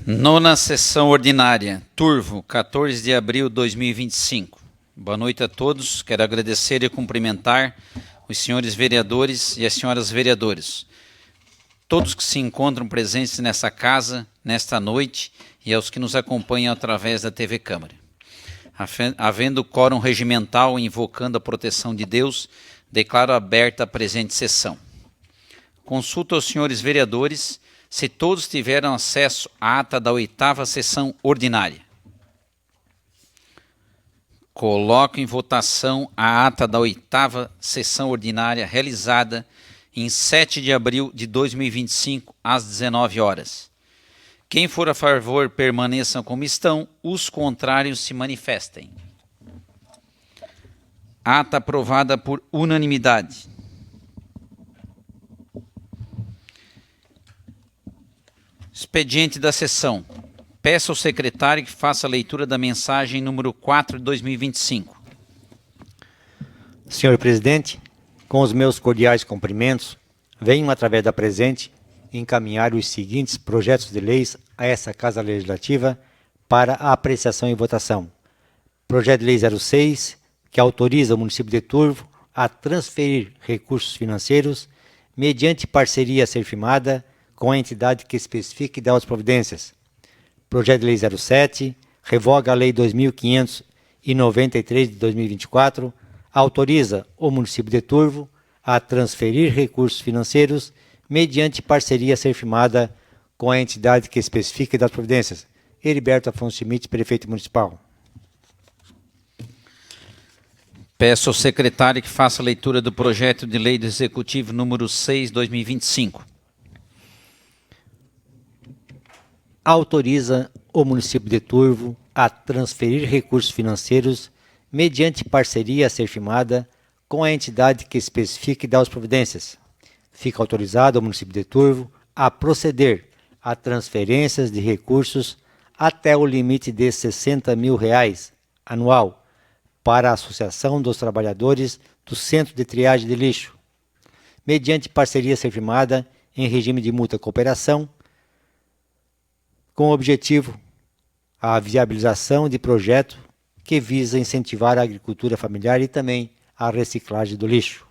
Nona sessão ordinária, Turvo, 14 de abril de 2025. Boa noite a todos. Quero agradecer e cumprimentar os senhores vereadores e as senhoras vereadoras, todos que se encontram presentes nessa casa, nesta noite, e aos que nos acompanham através da TV Câmara. Havendo quórum regimental e invocando a proteção de Deus, declaro aberta a presente sessão. Consulto aos senhores vereadores se todos tiveram acesso à ata da 8ª sessão ordinária. Coloco em votação a ata da 8ª sessão ordinária realizada em 7 de abril de 2025, às 19 horas. Quem for a favor, permaneçam como estão, os contrários se manifestem. Ata aprovada por unanimidade. Expediente da sessão. Peço ao secretário que faça a leitura da mensagem número 4 de 2025. Senhor Presidente, com os meus cordiais cumprimentos, venho, através da presente, encaminhar os seguintes projetos de leis a essa Casa Legislativa para a apreciação e votação. Projeto de Lei 06, que autoriza o município de Turvo a transferir recursos financeiros mediante parceria a ser firmada com a entidade que especifique e dá as providências. Projeto de Lei 07, revoga a Lei 2593 de 2024, autoriza o município de Turvo a transferir recursos financeiros mediante parceria a ser firmada com a entidade que especifique e dá as providências. Heriberto Afonso Schmidt, prefeito municipal. Peço ao secretário que faça a leitura do projeto de lei do Executivo número 6, 2025. Autoriza o município de Turvo a transferir recursos financeiros mediante parceria a ser firmada com a entidade que especifique e dá as providências. Fica autorizado o município de Turvo a proceder a transferências de recursos até o limite de R$60 mil anual para a Associação dos Trabalhadores do Centro de Triagem de Lixo, mediante parceria a ser firmada em regime de mútua cooperação, com o objetivo a viabilização de projeto que visa incentivar a agricultura familiar e também a reciclagem do lixo.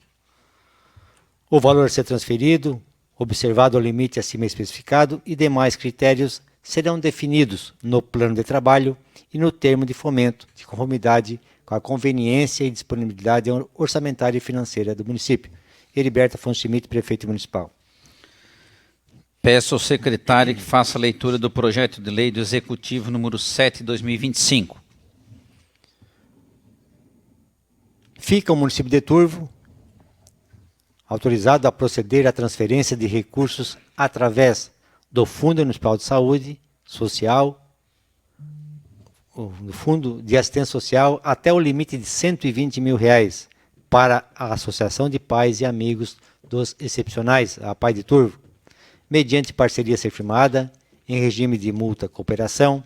O valor a ser transferido, observado o limite acima especificado e demais critérios, serão definidos no plano de trabalho e no termo de fomento, de conformidade com a conveniência e disponibilidade orçamentária e financeira do município. Heriberto Afonso Schmidt, prefeito municipal. Peço ao secretário que faça a leitura do projeto de lei do Executivo número 7 de 2025. Fica o município de Turvo autorizado a proceder à transferência de recursos através do Fundo Municipal de Saúde Social, do Fundo de Assistência Social, até o limite de R$120 mil para a Associação de Pais e Amigos dos Excepcionais, a Pai de Turvo, mediante parceria a ser firmada em regime de multa cooperação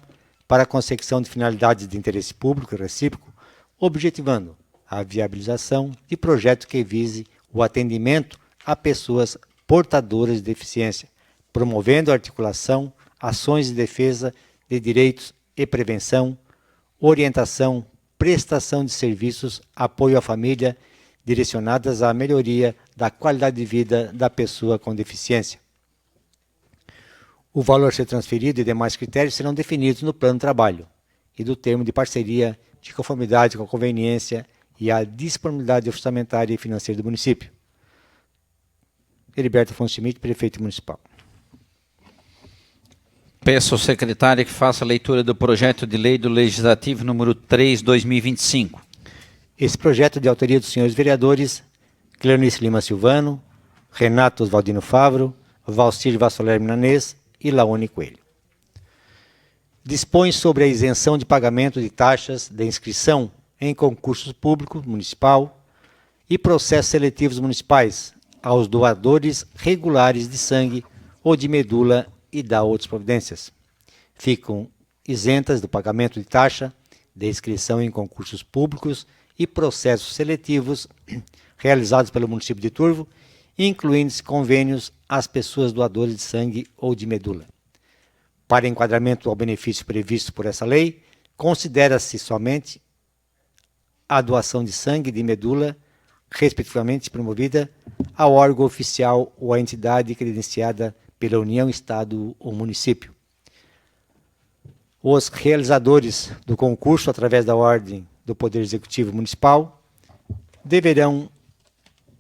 para a consecução de finalidades de interesse público e recíproco, objetivando a viabilização de projeto que vise o atendimento a pessoas portadoras de deficiência, promovendo a articulação, ações de defesa de direitos e prevenção, orientação, prestação de serviços, apoio à família, direcionadas à melhoria da qualidade de vida da pessoa com deficiência. O valor a ser transferido e demais critérios serão definidos no plano de trabalho e do termo de parceria de conformidade com a conveniência e a disponibilidade orçamentária e financeira do município. Heriberto Afonso Schmidt, prefeito municipal. Peço ao secretário que faça a leitura do projeto de lei do Legislativo número 3, 2025. Esse projeto de autoria dos senhores vereadores Cleonice Lima Silvano, Renato Oswaldino Favro, Valcir Vassoler Minanês e Laone Coelho. Dispõe sobre a isenção de pagamento de taxas de inscrição em concursos públicos municipal e processos seletivos municipais aos doadores regulares de sangue ou de medula e dá outras providências. Ficam isentas do pagamento de taxa de inscrição em concursos públicos e processos seletivos realizados pelo município de Turvo, incluindo-se convênios às pessoas doadoras de sangue ou de medula. Para enquadramento ao benefício previsto por essa lei, considera-se somente a doação de sangue e de medula, respectivamente promovida ao órgão oficial ou à entidade credenciada pela União, Estado ou município. Os realizadores do concurso, através da ordem do Poder Executivo Municipal, deverão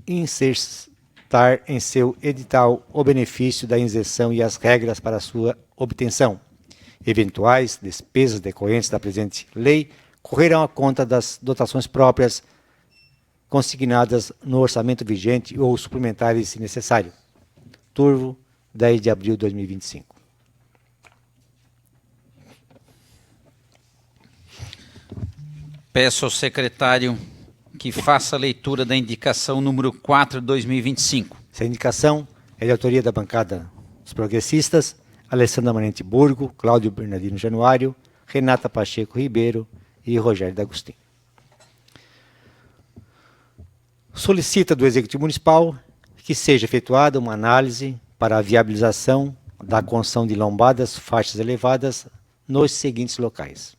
insertar em seu edital o benefício da isenção e as regras para sua obtenção. Eventuais despesas decorrentes da presente lei correrão à conta das dotações próprias consignadas no orçamento vigente ou suplementares se necessário. Turvo, 10 de abril de 2025. Peço ao secretário que faça a leitura da indicação número 4 de 2025. Essa indicação é de autoria da bancada dos progressistas, Alessandra Manente Burgo, Cláudio Bernardino Januário, Renata Pacheco Ribeiro e Rogério D'Agostinho. Solicita do Executivo Municipal que seja efetuada uma análise para a viabilização da construção de lombadas faixas elevadas nos seguintes locais: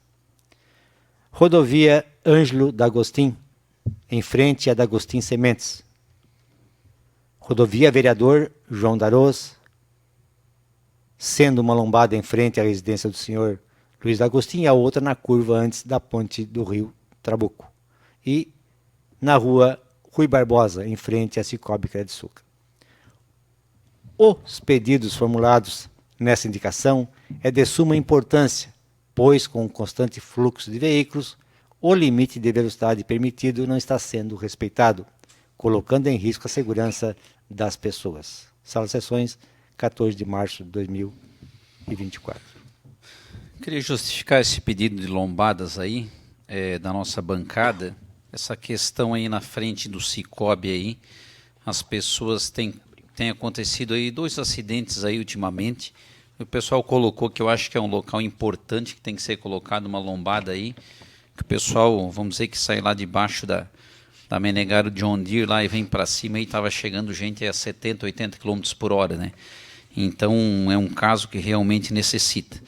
Rodovia Ângelo D'Agostin, em frente a D'Agostin Sementes. Rodovia Vereador João Darós, sendo uma lombada em frente à residência do senhor Luiz D'Agostin e a outra na curva antes da ponte do rio Trabuco. E na rua Rui Barbosa, em frente a Cicobi Crediçuca. Os pedidos formulados nessa indicação é de suma importância, pois com o constante fluxo de veículos, o limite de velocidade permitido não está sendo respeitado, colocando em risco a segurança das pessoas. Sala de Sessões, 14 de março de 2024. Queria justificar esse pedido de lombadas aí, da nossa bancada. Essa questão aí na frente do Cicobi aí, as pessoas têm acontecido aí 2 acidentes aí ultimamente. O pessoal colocou que eu acho que é um local importante, que tem que ser colocado uma lombada aí, que o pessoal, vamos dizer que sai lá debaixo da Menegaro John Deere lá e vem para cima e estava chegando gente a 70, 80 km por hora, né? Então é um caso que realmente necessita.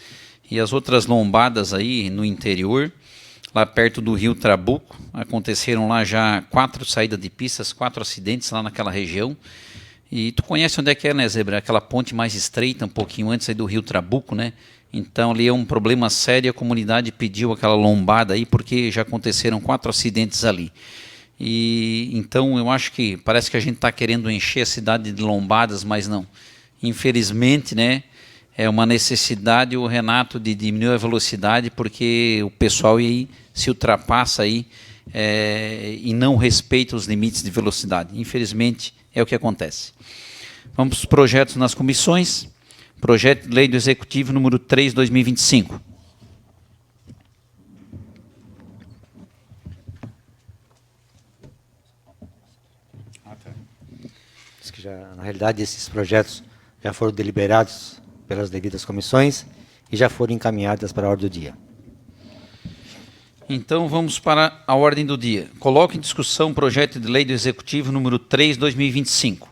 E as outras lombadas aí no interior, lá perto do rio Trabuco, aconteceram lá já 4 saídas de pistas, 4 acidentes lá naquela região. E tu conhece onde é que é, né, Zebra? Aquela ponte mais estreita, um pouquinho antes aí do rio Trabuco, né? Então ali é um problema sério, a comunidade pediu aquela lombada aí, porque já aconteceram 4 acidentes ali. E então eu acho que parece que a gente está querendo encher a cidade de lombadas, mas não. Infelizmente, né, é uma necessidade o Renato de diminuir a velocidade, porque o pessoal aí se ultrapassa aí e não respeita os limites de velocidade. Infelizmente é o que acontece. Vamos para os projetos nas comissões. Projeto de Lei do Executivo número 3, 2025. Na realidade, esses projetos já foram deliberados pelas devidas comissões e já foram encaminhadas para a ordem do dia. Então vamos para a ordem do dia. Coloco em discussão o projeto de lei do Executivo número 3, 2025.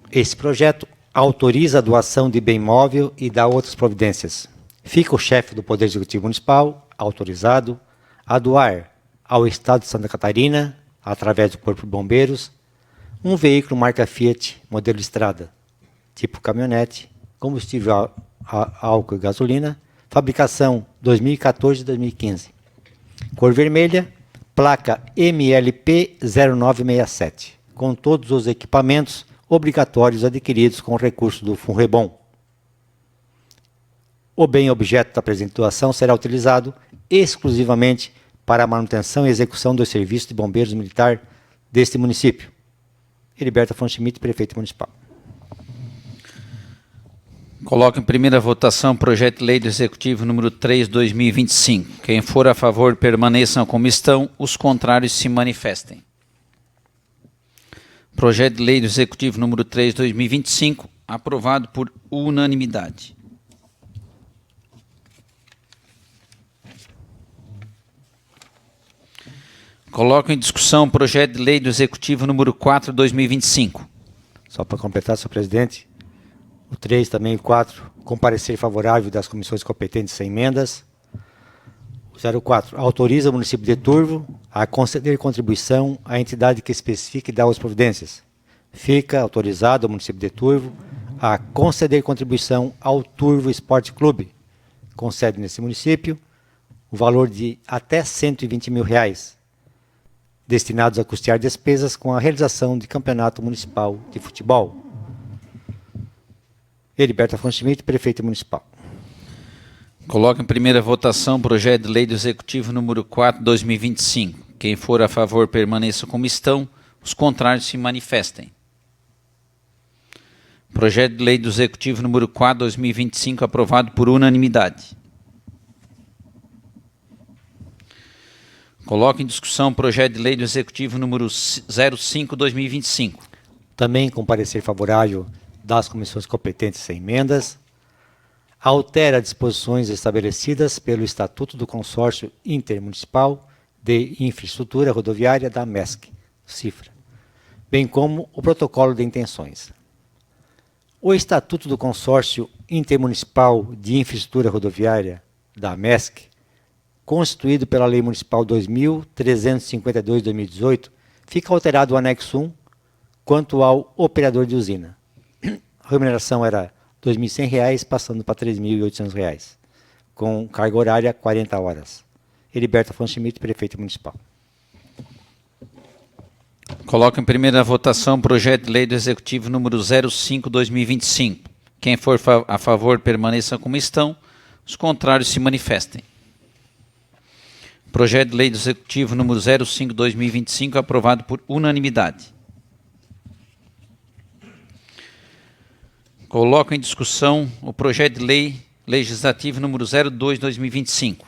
Esse projeto autoriza a doação de bem móvel e dá outras providências. Fica o chefe do Poder Executivo Municipal autorizado a doar ao Estado de Santa Catarina, através do Corpo de Bombeiros, um veículo marca Fiat, modelo Estrada, tipo caminhonete, combustível álcool e gasolina, fabricação 2014 e 2015. Cor vermelha, placa MLP 0967, com todos os equipamentos obrigatórios adquiridos com recurso do Funrebom. O bem objeto da presente doação será utilizado exclusivamente para a manutenção e execução do serviço de bombeiros militar deste município. Heriberto Afonso Schmidt, prefeito municipal. Coloco em primeira votação o projeto de lei do Executivo número 3, 2025. Quem for a favor, permaneçam como estão. Os contrários se manifestem. Projeto de lei do Executivo número 3, 2025, aprovado por unanimidade. Coloco em discussão o projeto de lei do Executivo número 4, 2025. Só para completar, senhor presidente, O 3 também, o 4, comparecer favorável das comissões competentes sem emendas. O 04, autoriza o município de Turvo a conceder contribuição à entidade que especifique e dá as providências. Fica autorizado o município de Turvo a conceder contribuição ao Turvo Esporte Clube, com sede nesse município, o valor de até R$120 mil, destinados a custear despesas com a realização de campeonato municipal de futebol. Heriberto Afonso Schmidt, prefeito municipal. Coloco em primeira votação o projeto de lei do Executivo número 4, 2025. Quem for a favor permaneça como estão, os contrários se manifestem. Projeto de lei do Executivo número 4, 2025, aprovado por unanimidade. Coloco em discussão o projeto de lei do Executivo número 05, 2025. Também com parecer favorável das comissões competentes sem emendas. Altera disposições estabelecidas pelo Estatuto do Consórcio Intermunicipal de Infraestrutura Rodoviária da MESC, CIFRA, bem como o Protocolo de Intenções. O Estatuto do Consórcio Intermunicipal de Infraestrutura Rodoviária da MESC, constituído pela Lei Municipal 2.352/2018, fica alterado o anexo 1 quanto ao operador de usina. A remuneração era R$ 2.100, passando para R$ 3.800, com carga horária 40 horas. Heriberto Afonso Schmidt, prefeito municipal. Coloco em primeira votação o projeto de lei do Executivo número 05, 2025. Quem for a favor permaneça como estão, os contrários se manifestem. Projeto de lei do Executivo número 05, 2025, aprovado por unanimidade. Coloco em discussão o projeto de lei legislativo número 02, 2025.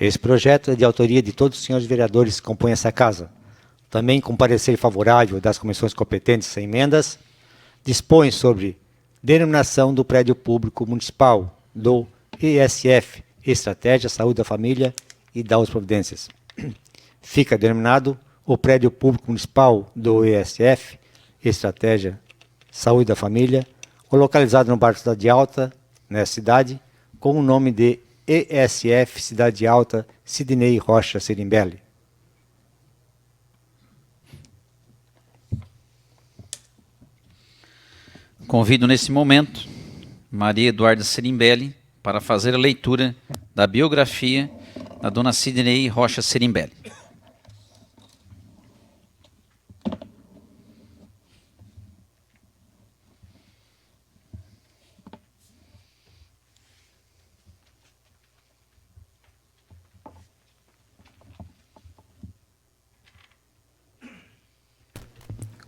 Esse projeto é de autoria de todos os senhores vereadores que compõem essa casa. Também com parecer favorável das comissões competentes sem emendas, dispõe sobre denominação do prédio público municipal do ESF, Estratégia Saúde da Família e dá as providências. Fica denominado o prédio público municipal do ESF, Estratégia Saúde da Família, localizado no bairro Cidade Alta, nessa cidade, com o nome de ESF Cidade Alta Sidney Rocha Serimbelli. Convido nesse momento Maria Eduarda Serimbelli para fazer a leitura da biografia da dona Sidney Rocha Serimbelli.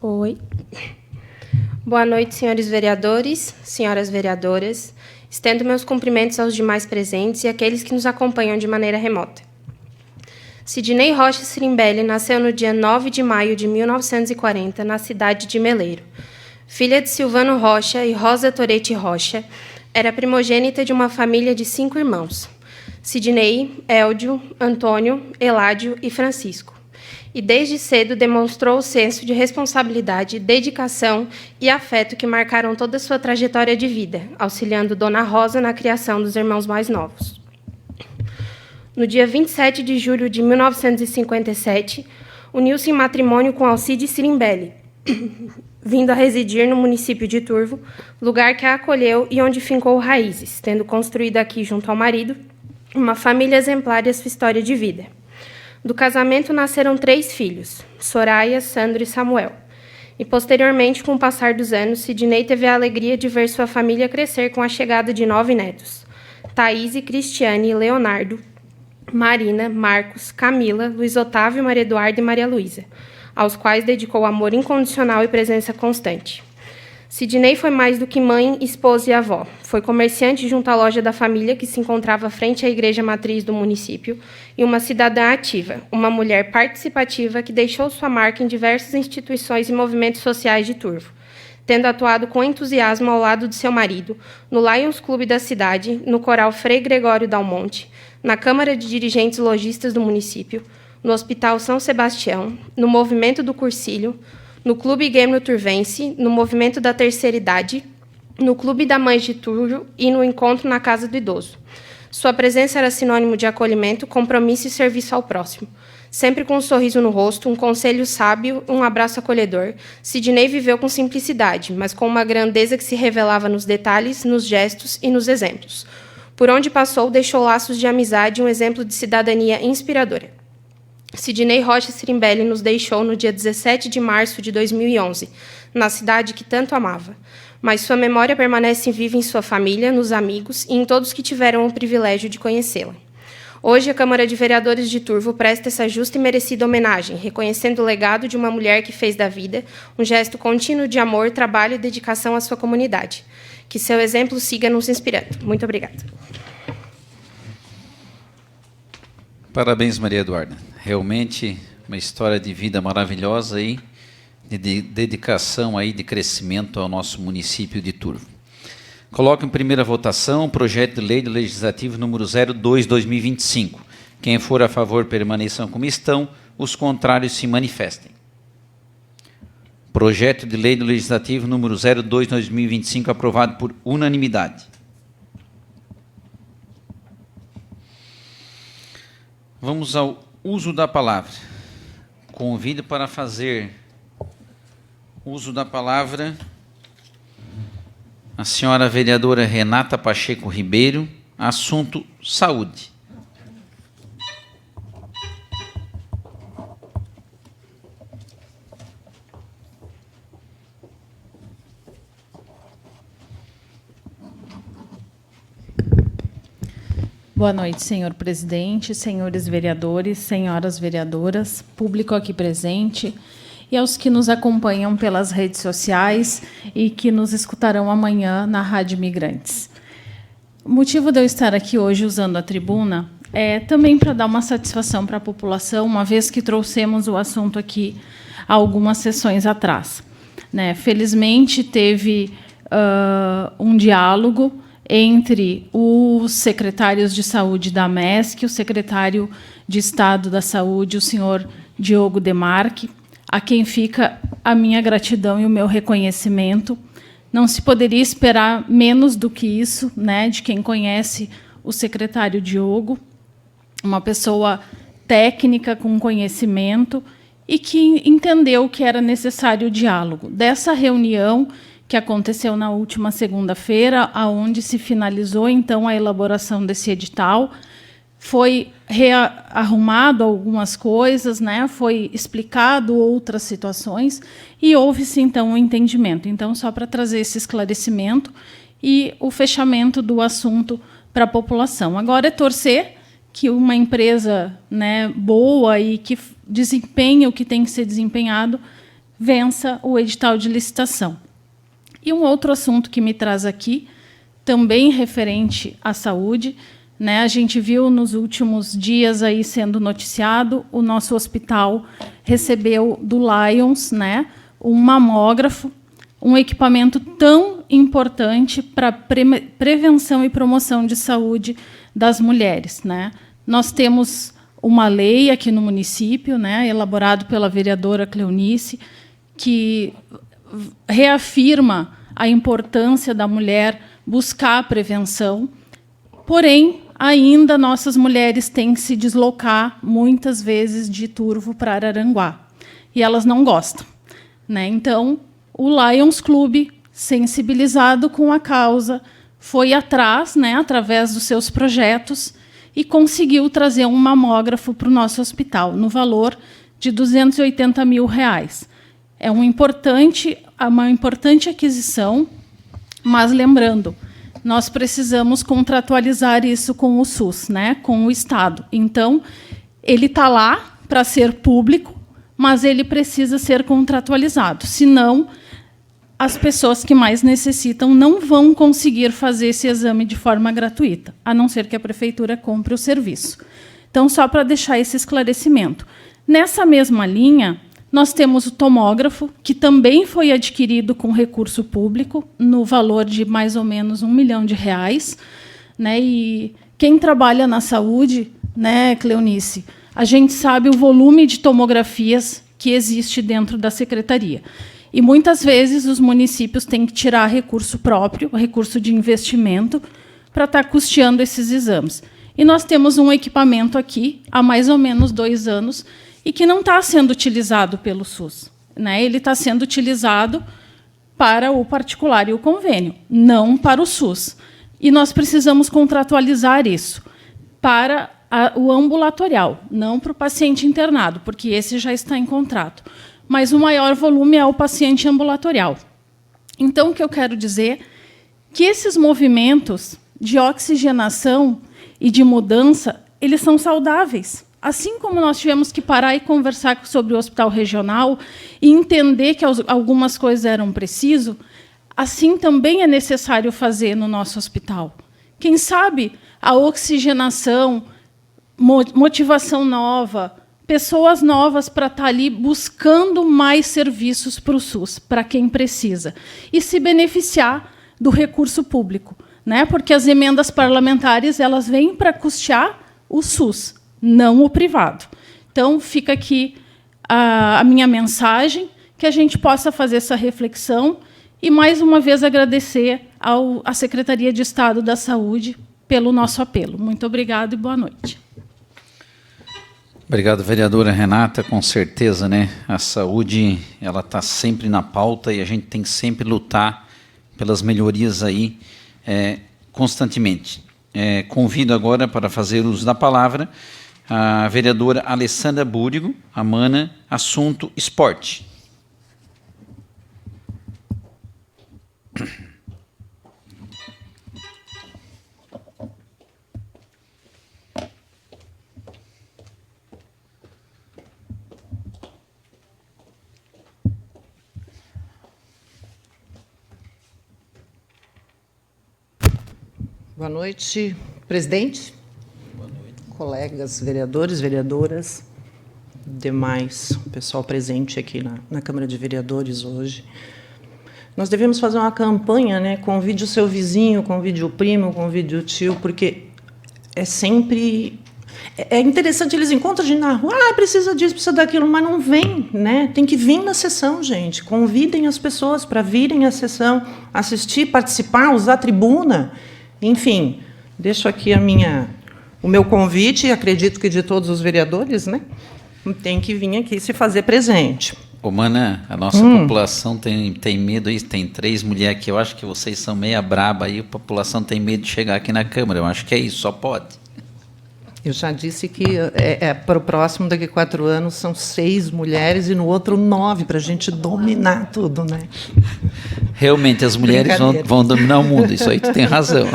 Oi. Boa noite, senhores vereadores, senhoras vereadoras. Estendo meus cumprimentos aos demais presentes e àqueles que nos acompanham de maneira remota. Sidney Rocha Serimbelli nasceu no dia 9 de maio de 1940, na cidade de Meleiro. Filha de Silvano Rocha e Rosa Torete Rocha, era primogênita de uma família de 5 irmãos: Sidney, Eldio, Antônio, Eládio e Francisco. E desde cedo demonstrou o senso de responsabilidade, dedicação e afeto que marcaram toda a sua trajetória de vida, auxiliando Dona Rosa na criação dos irmãos mais novos. No dia 27 de julho de 1957, uniu-se em matrimônio com Alcide Serimbelli, vindo a residir no município de Turvo, lugar que a acolheu e onde fincou raízes, tendo construído aqui, junto ao marido, uma família exemplar de sua história de vida. Do casamento nasceram 3 filhos, Soraya, Sandro e Samuel. E, posteriormente, com o passar dos anos, Sidney teve a alegria de ver sua família crescer com a chegada de 9 netos: Thaís, Cristiane, Leonardo, Marina, Marcos, Camila, Luiz Otávio, Maria Eduarda e Maria Luísa, aos quais dedicou amor incondicional e presença constante. Sidney foi mais do que mãe, esposa e avó. Foi comerciante junto à loja da família, que se encontrava frente à igreja matriz do município, e uma cidadã ativa, uma mulher participativa que deixou sua marca em diversas instituições e movimentos sociais de Turvo, tendo atuado com entusiasmo ao lado de seu marido, no Lions Clube da cidade, no Coral Frei Gregório Dalmonte, na Câmara de Dirigentes Logistas do município, no Hospital São Sebastião, no Movimento do Cursilho, no Clube Gamer Turvense, no Movimento da Terceira Idade, no Clube da Mãe de Turvo e no encontro na Casa do Idoso. Sua presença era sinônimo de acolhimento, compromisso e serviço ao próximo. Sempre com um sorriso no rosto, um conselho sábio, um abraço acolhedor, Sidney viveu com simplicidade, mas com uma grandeza que se revelava nos detalhes, nos gestos e nos exemplos. Por onde passou, deixou laços de amizade e um exemplo de cidadania inspiradora. Sidney Rocha Sirimbelli nos deixou no dia 17 de março de 2011, na cidade que tanto amava. Mas sua memória permanece viva em sua família, nos amigos e em todos que tiveram o privilégio de conhecê-la. Hoje, a Câmara de Vereadores de Turvo presta essa justa e merecida homenagem, reconhecendo o legado de uma mulher que fez da vida um gesto contínuo de amor, trabalho e dedicação à sua comunidade. Que seu exemplo siga nos inspirando. Muito obrigada. Parabéns, Maria Eduarda. Realmente uma história de vida maravilhosa aí, de dedicação aí, de crescimento ao nosso município de Turvo. Coloco em primeira votação o projeto de lei do Legislativo número 02/2025. Quem for a favor, permaneçam como estão. Os contrários se manifestem. Projeto de lei do Legislativo número 02/2025, aprovado por unanimidade. Vamos ao uso da palavra. Convido para fazer uso da palavra a senhora vereadora Renata Pacheco Ribeiro, assunto saúde. Boa noite, senhor presidente, senhores vereadores, senhoras vereadoras, público aqui presente e aos que nos acompanham pelas redes sociais e que nos escutarão amanhã na Rádio Migrantes. O motivo de eu estar aqui hoje usando a tribuna é também para dar uma satisfação para a população, uma vez que trouxemos o assunto aqui há algumas sessões atrás. Felizmente, teve um diálogo entre os secretários de saúde da MESC, o secretário de Estado da Saúde, o senhor Diogo Demarque, a quem fica a minha gratidão e o meu reconhecimento. Não se poderia esperar menos do que isso, de quem conhece o secretário Diogo, uma pessoa técnica, com conhecimento, e que entendeu que era necessário o diálogo. Dessa reunião que aconteceu na última segunda-feira, aonde se finalizou, então, a elaboração desse edital, foi rearrumado algumas coisas, foi explicado outras situações, e houve-se, então, um entendimento. Então, só para trazer esse esclarecimento e o fechamento do assunto para a população. Agora é torcer que uma empresa boa e que desempenhe o que tem que ser desempenhado vença o edital de licitação. E um outro assunto que me traz aqui, também referente à saúde, a gente viu nos últimos dias aí sendo noticiado, o nosso hospital recebeu do Lions, um mamógrafo, um equipamento tão importante para a prevenção e promoção de saúde das mulheres. Nós temos uma lei aqui no município, elaborado pela vereadora Cleonice, que reafirma a importância da mulher buscar a prevenção, porém, ainda nossas mulheres têm que se deslocar, muitas vezes, de Turvo para Araranguá, e elas não gostam. Então, o Lions Clube, sensibilizado com a causa, foi atrás, através dos seus projetos, e conseguiu trazer um mamógrafo para o nosso hospital, no valor de R$280 mil. É uma importante aquisição, mas lembrando, nós precisamos contratualizar isso com o SUS, com o Estado. Então, ele está lá para ser público, mas ele precisa ser contratualizado. Senão, as pessoas que mais necessitam não vão conseguir fazer esse exame de forma gratuita, a não ser que a prefeitura compre o serviço. Então, só para deixar esse esclarecimento. Nessa mesma linha, nós temos o tomógrafo, que também foi adquirido com recurso público, no valor de mais ou menos R$1 milhão. E quem trabalha na saúde, Cleonice, a gente sabe o volume de tomografias que existe dentro da secretaria. E, muitas vezes, os municípios têm que tirar recurso próprio, recurso de investimento, para estar custeando esses exames. E nós temos um equipamento aqui, há mais ou menos 2 anos, e que não está sendo utilizado pelo SUS. Né? Ele está sendo utilizado para o particular e o convênio, não para o SUS. E nós precisamos contratualizar isso para o ambulatorial, não para o paciente internado, porque esse já está em contrato. Mas o maior volume é o paciente ambulatorial. Então, o que eu quero dizer é que esses movimentos de oxigenação e de mudança, eles são saudáveis. Assim como nós tivemos que parar e conversar sobre o hospital regional e entender que algumas coisas eram precisas, assim também é necessário fazer no nosso hospital. Quem sabe a oxigenação, motivação nova, pessoas novas para estar ali buscando mais serviços para o SUS, para quem precisa, e se beneficiar do recurso público, né? Porque as emendas parlamentares elas vêm para custear o SUS, não o privado. Então, fica aqui a minha mensagem, que a gente possa fazer essa reflexão e, mais uma vez, agradecer à Secretaria de Estado da Saúde pelo nosso apelo. Muito obrigada e boa noite. Obrigado, vereadora Renata. Com certeza, né, a saúde ela está sempre na pauta e a gente tem que sempre lutar pelas melhorias aí constantemente. Convido agora para fazer uso da palavra a vereadora Alessandra Búrigo, Amana, assunto esporte. Boa noite, presidente. Boa noite. Colegas vereadores, vereadoras, demais pessoal presente aqui na Câmara de Vereadores hoje. Nós devemos fazer uma campanha, né? Convide o seu vizinho, convide o primo, convide o tio, porque é sempre... É interessante, eles encontram a gente na rua, precisa disso, precisa daquilo, mas não vem, né? Tem que vir na sessão, gente. Convidem as pessoas para virem à sessão, assistir, participar, usar a tribuna. Enfim, deixo aqui o meu convite, e acredito que de todos os vereadores, né? Tem que vir aqui se fazer presente. Ô, Mana, a nossa população tem medo aí, tem 3 mulheres aqui, eu acho que vocês são meia braba aí, a população tem medo de chegar aqui na Câmara, eu acho que é isso, só pode. Eu já disse que para o próximo, daqui a 4 anos, são 6 mulheres e no outro 9, para a gente dominar tudo, né? Realmente, as mulheres vão dominar o mundo, isso aí tu tem razão.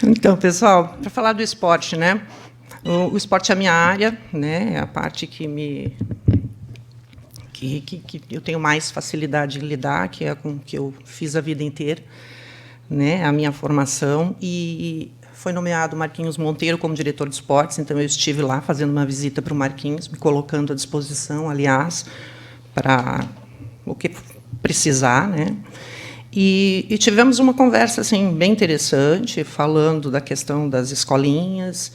Então, pessoal, para falar do esporte, né? O esporte é a minha área, né? É a parte que eu tenho mais facilidade em lidar, que é com que eu fiz a vida inteira, né? A minha formação. E foi nomeado Marquinhos Monteiro como diretor de esportes, então eu estive lá fazendo uma visita para o Marquinhos, me colocando à disposição, aliás, para o que precisar, né? E tivemos uma conversa assim bem interessante, falando da questão das escolinhas,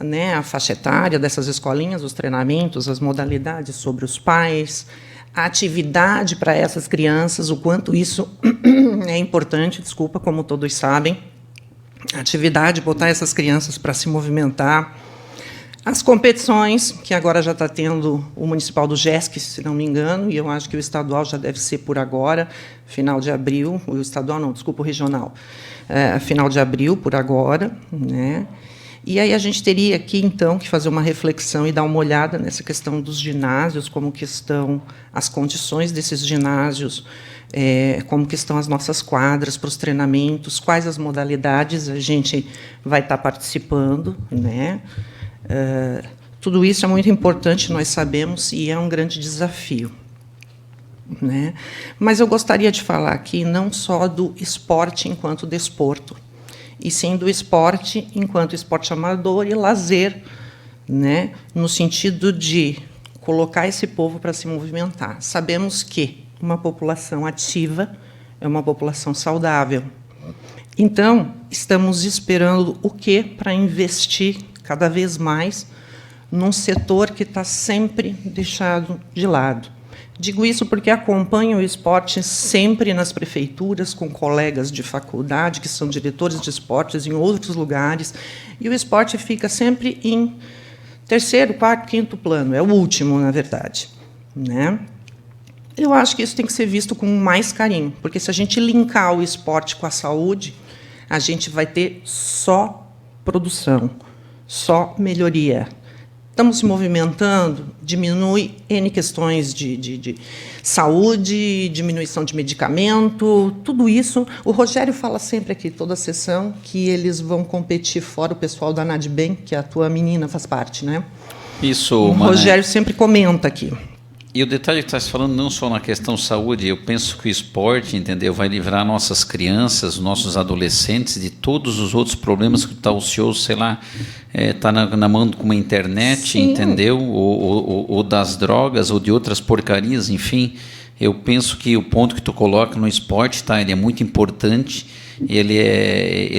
né, a faixa etária dessas escolinhas, os treinamentos, as modalidades sobre os pais, a atividade para essas crianças, o quanto isso é importante, desculpa, como todos sabem, a atividade, botar essas crianças para se movimentar, as competições, que agora já está tendo o municipal do GESC, se não me engano, e eu acho que o estadual já deve ser por agora, final de abril, o estadual não, desculpa, o regional, final de abril, por agora, né? E aí a gente teria aqui, então, que fazer uma reflexão e dar uma olhada nessa questão dos ginásios, como que estão as condições desses ginásios, como que estão as nossas quadras para os treinamentos, quais as modalidades a gente vai estar participando, né? Tudo isso é muito importante, nós sabemos, e é um grande desafio, né? Mas eu gostaria de falar aqui não só do esporte enquanto desporto, e sim do esporte enquanto esporte amador e lazer, né? No sentido de colocar esse povo para se movimentar. Sabemos que uma população ativa é uma população saudável. Então, estamos esperando o quê para investir cada vez mais num setor que está sempre deixado de lado. Digo isso porque acompanho o esporte sempre nas prefeituras, com colegas de faculdade, que são diretores de esportes em outros lugares, e o esporte fica sempre em terceiro, quarto, quinto plano, é o último, na verdade, né? Eu acho que isso tem que ser visto com mais carinho, porque se a gente linkar o esporte com a saúde, a gente vai ter só produção, só melhoria. Estamos se movimentando, diminui N questões de saúde, diminuição de medicamento, tudo isso. O Rogério fala sempre aqui, toda a sessão, que eles vão competir fora o pessoal da Nadibem, que a tua menina faz parte, né? Isso, o Rogério sempre comenta aqui. E o detalhe que está falando não só na questão saúde, eu penso que o esporte, entendeu, vai livrar nossas crianças, nossos adolescentes de todos os outros problemas que está ocioso, sei lá, está na mão com uma internet, sim, entendeu, ou das drogas, ou de outras porcarias, enfim. Eu penso que o ponto que tu coloca no esporte, tá, ele é muito importante, ele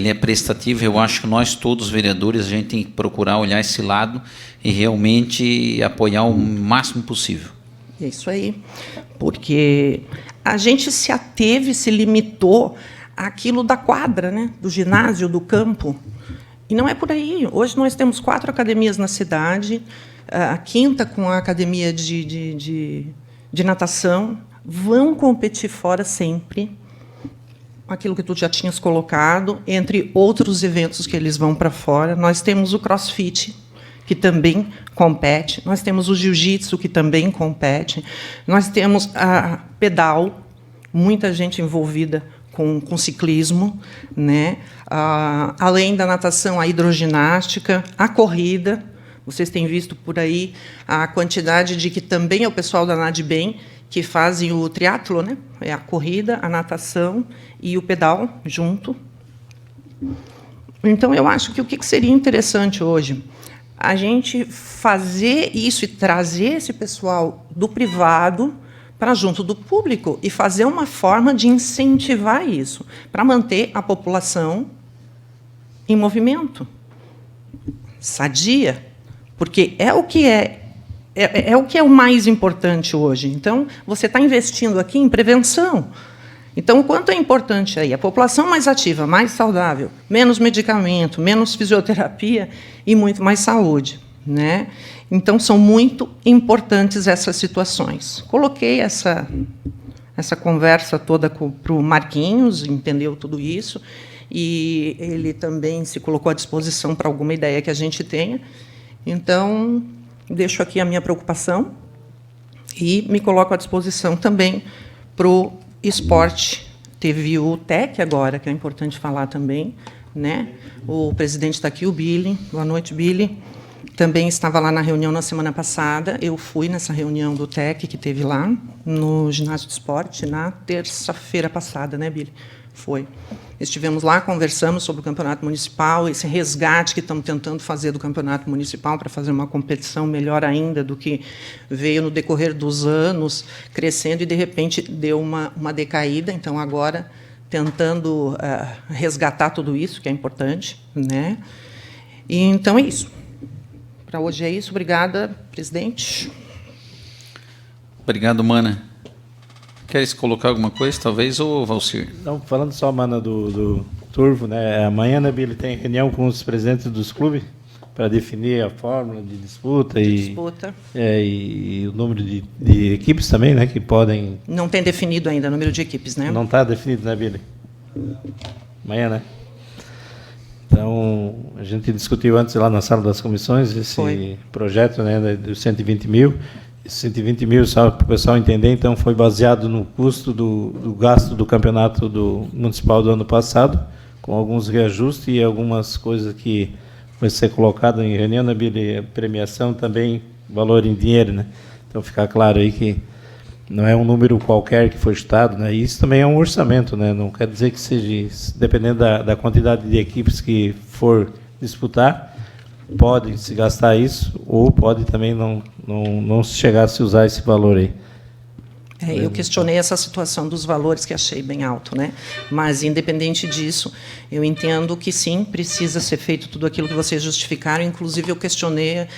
é prestativo. Eu acho que nós todos, vereadores, a gente tem que procurar olhar esse lado e realmente apoiar o máximo possível. É isso aí, porque a gente se ateve, se limitou àquilo da quadra, né, do ginásio, do campo, e não é por aí. Hoje nós temos 4 academias na cidade, a 5ª com a academia de natação, vão competir fora sempre, aquilo que tu já tinhas colocado, entre outros eventos que eles vão para fora. Nós temos o CrossFit, que também compete. Nós temos o jiu-jitsu, que também compete. Nós temos a pedal, muita gente envolvida com ciclismo, né? Além da natação, a hidroginástica, a corrida. Vocês têm visto por aí a quantidade de que também é o pessoal da Nadibem que fazem o triatlo, né? É a corrida, a natação e o pedal junto. Então, eu acho que o que seria interessante hoje? A gente fazer isso e trazer esse pessoal do privado para junto do público e fazer uma forma de incentivar isso, para manter a população em movimento, sadia, porque é o que é o mais importante hoje. Então, você está investindo aqui em prevenção. Então, o quanto é importante aí a população mais ativa, mais saudável, menos medicamento, menos fisioterapia e muito mais saúde, né? Então, são muito importantes essas situações. Coloquei essa conversa toda para o Marquinhos, entendeu tudo isso, e ele também se colocou à disposição para alguma ideia que a gente tenha. Então, deixo aqui a minha preocupação e me coloco à disposição também para o esporte. Teve o TEC agora, que é importante falar também, né? O presidente está aqui, o Billy. Boa noite, Billy. Também estava lá na reunião na semana passada. Eu fui nessa reunião do TEC que teve lá no ginásio de esporte na terça-feira passada, né, Billy? Foi. Estivemos lá, conversamos sobre o campeonato municipal, esse resgate que estamos tentando fazer do campeonato municipal para fazer uma competição melhor ainda do que veio no decorrer dos anos, crescendo e, de repente, deu uma decaída. Então, agora, tentando resgatar tudo isso, que é importante, né? E, então, é isso. Para hoje é isso. Obrigada, presidente. Obrigado, Mana. Queres colocar alguma coisa, talvez, ou Valcir? Não, falando só, Mana, do Turvo, né? Amanhã, né, Billy, tem reunião com os presidentes dos clubes para definir a fórmula de disputa e o número de equipes também, né, que podem... Não tem definido ainda o número de equipes, né? Não está definido, né, Billy? Amanhã, né? Então, a gente discutiu antes lá na sala das comissões esse projeto, né, dos 120 mil. 120 mil, só para o pessoal entender, então foi baseado no custo do gasto do campeonato municipal do ano passado, com alguns reajustes e algumas coisas que vai ser colocado em reunião, né, Billy? Premiação também, valor em dinheiro, né? Então, ficar claro aí que não é um número qualquer que foi chutado, né? E isso também é um orçamento, né? Não quer dizer que seja, dependendo da quantidade de equipes que for disputar, pode se gastar isso, ou pode também não chegar a se usar esse valor aí. Eu questionei essa situação dos valores, que achei bem alto, né? Mas, independente disso, eu entendo que, sim, precisa ser feito tudo aquilo que vocês justificaram. Inclusive, eu questionei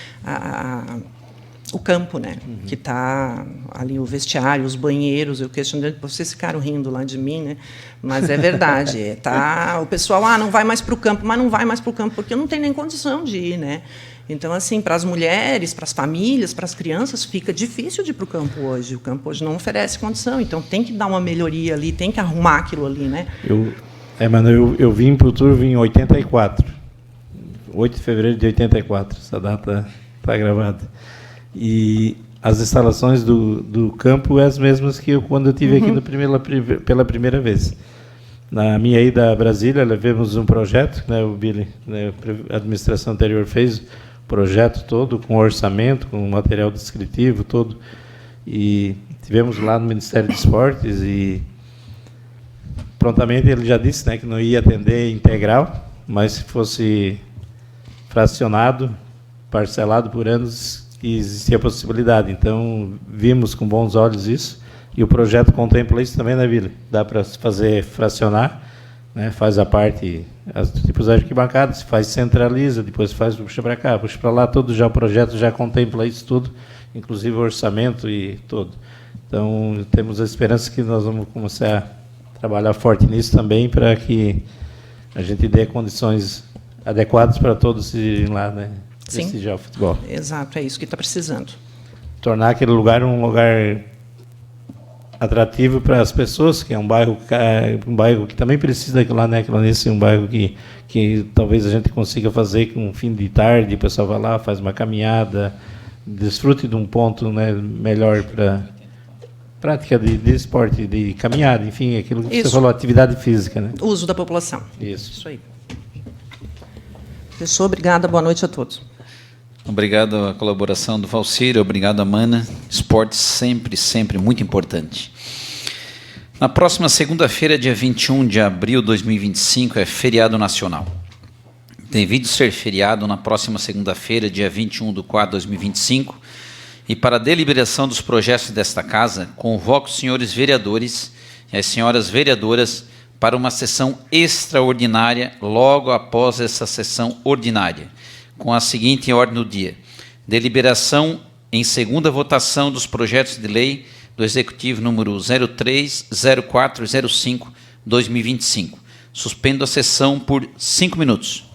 o campo, né? Que está ali o vestiário, os banheiros. Eu questionei, vocês ficaram rindo lá de mim, né? Mas é verdade. Tá, o pessoal, não vai mais para o campo, mas não vai mais para o campo porque não tem nem condição de ir, né? Então, assim, para as mulheres, para as famílias, para as crianças, fica difícil de ir para o campo hoje. O campo hoje não oferece condição, então tem que dar uma melhoria ali, tem que arrumar aquilo ali, né? Mano, eu vim para o Turvo em 84, 8 de fevereiro de 84, essa data está gravada. E as instalações do campo é as mesmas que quando eu estive aqui pela primeira vez. Na minha ida a Brasília, levamos um projeto, né, o Billy, né, a administração anterior fez projeto todo, com orçamento, com material descritivo todo, e tivemos lá no Ministério de Esportes e prontamente ele já disse, né, que não ia atender integral, mas se fosse fracionado, parcelado por anos, que existia a possibilidade. Então, vimos com bons olhos isso, e o projeto contempla isso também, né, Vila? Dá para fazer fracionar, né, faz a parte, as tipos de arquibancadas, faz centraliza, depois faz puxa para cá, puxa para lá, todo já o projeto já contempla isso tudo, inclusive o orçamento e tudo. Então, temos a esperança que nós vamos começar a trabalhar forte nisso também, para que a gente dê condições adequadas para todos irem lá, né, prestigiar o futebol. Exato, é isso que está precisando. Tornar aquele lugar um lugar atrativo para as pessoas, que é um bairro que também precisa daquilo lá, né? Aquilo nesse um bairro que talvez a gente consiga fazer com um fim de tarde, o pessoal vai lá, faz uma caminhada, desfrute de um ponto, né, melhor para prática de esporte, de caminhada, enfim, aquilo que você falou, atividade física, né? Uso da população. Isso aí. Pessoal, obrigada, boa noite a todos. Obrigado à colaboração do Valcírio, obrigado, Amanda. Esporte sempre, sempre muito importante. Na próxima segunda-feira, dia 21 de abril de 2025, é feriado nacional. Devido ser feriado na próxima segunda-feira, dia 21 de 4 de 2025, e para a deliberação dos projetos desta Casa, convoco os senhores vereadores e as senhoras vereadoras para uma sessão extraordinária logo após essa sessão ordinária, com a seguinte ordem do dia: deliberação em segunda votação dos projetos de lei do Executivo número 030405/2025. Suspendo a sessão por 5 minutos.